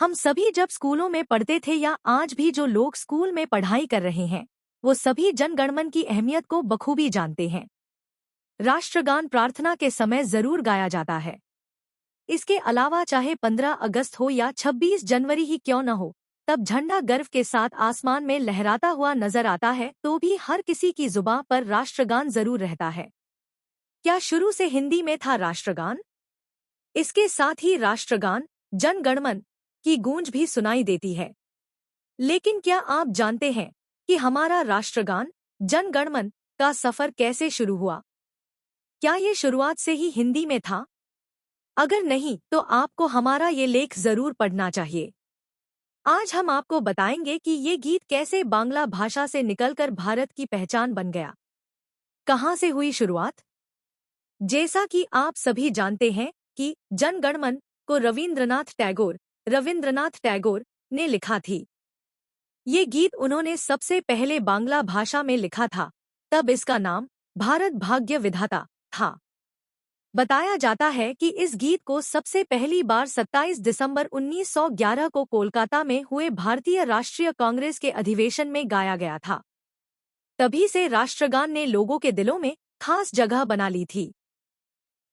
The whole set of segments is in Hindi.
हम सभी जब स्कूलों में पढ़ते थे या आज भी जो लोग स्कूल में पढ़ाई कर रहे हैं, वो सभी जनगणमन की अहमियत को बखूबी जानते हैं। राष्ट्रगान प्रार्थना के समय जरूर गाया जाता है। इसके अलावा चाहे 15 अगस्त हो या 26 जनवरी ही क्यों न हो, तब झंडा गर्व के साथ आसमान में लहराता हुआ नजर आता है तो भी हर किसी की जुबां पर राष्ट्रगान जरूर रहता है। क्या शुरू से हिंदी में था राष्ट्रगान? इसके साथ ही राष्ट्रगान जनगणमन की गूंज भी सुनाई देती है। लेकिन क्या आप जानते हैं कि हमारा राष्ट्रगान जनगणमन का सफर कैसे शुरू हुआ? क्या ये शुरुआत से ही हिंदी में था? अगर नहीं तो आपको हमारा ये लेख जरूर पढ़ना चाहिए। आज हम आपको बताएंगे कि ये गीत कैसे बांग्ला भाषा से निकलकर भारत की पहचान बन गया। कहाँ से हुई शुरुआत? जैसा कि आप सभी जानते हैं कि जनगणमन को रविंद्रनाथ टैगोर ने लिखा थी। ये गीत उन्होंने सबसे पहले बांग्ला भाषा में लिखा था, तब इसका नाम भारत भाग्य विधाता था। बताया जाता है कि इस गीत को सबसे पहली बार 27 दिसंबर 1911 को कोलकाता में हुए भारतीय राष्ट्रीय कांग्रेस के अधिवेशन में गाया गया था। तभी से राष्ट्रगान ने लोगों के दिलों में खास जगह बना ली थी।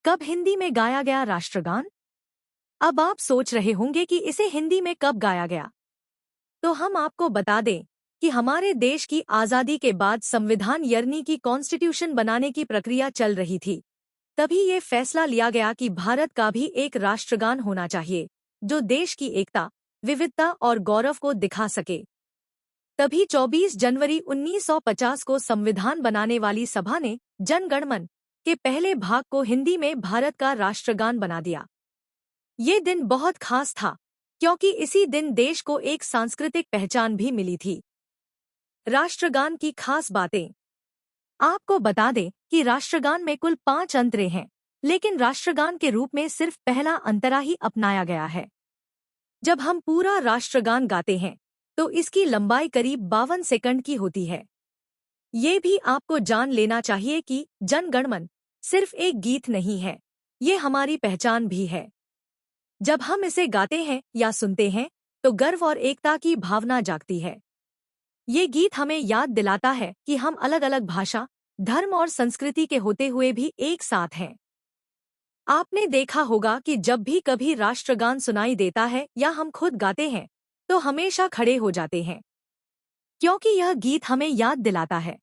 कब हिंदी में गाया गया राष्ट्रगान? अब आप सोच रहे होंगे कि इसे हिंदी में कब गाया गया। तो हम आपको बता दें कि हमारे देश की आज़ादी के बाद संविधान यानी कि कॉन्स्टिट्यूशन बनाने की प्रक्रिया चल रही थी। तभी ये फैसला लिया गया कि भारत का भी एक राष्ट्रगान होना चाहिए जो देश की एकता, विविधता और गौरव को दिखा सके। तभी 24 जनवरी 1950 को संविधान बनाने वाली सभा ने जनगणमन के पहले भाग को हिंदी में भारत का राष्ट्रगान बना दिया। ये दिन बहुत खास था क्योंकि इसी दिन देश को एक सांस्कृतिक पहचान भी मिली थी। राष्ट्रगान की खास बातें। आपको बता दें कि राष्ट्रगान में कुल 5 अंतरे हैं, लेकिन राष्ट्रगान के रूप में सिर्फ पहला अंतरा ही अपनाया गया है। जब हम पूरा राष्ट्रगान गाते हैं तो इसकी लंबाई करीब 52 सेकंड की होती है। ये भी आपको जान लेना चाहिए कि जनगणमन सिर्फ एक गीत नहीं है, ये हमारी पहचान भी है। जब हम इसे गाते हैं या सुनते हैं तो गर्व और एकता की भावना जागती है। ये गीत हमें याद दिलाता है कि हम अलग अलग भाषा, धर्म और संस्कृति के होते हुए भी एक साथ हैं। आपने देखा होगा कि जब भी कभी राष्ट्रगान सुनाई देता है या हम खुद गाते हैं तो हमेशा खड़े हो जाते हैं, क्योंकि यह गीत हमें याद दिलाता है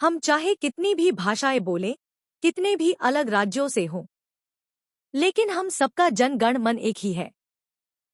हम चाहे कितनी भी भाषाएं बोलें, कितने भी अलग राज्यों से हों, लेकिन हम सबका जनगण मन एक ही है।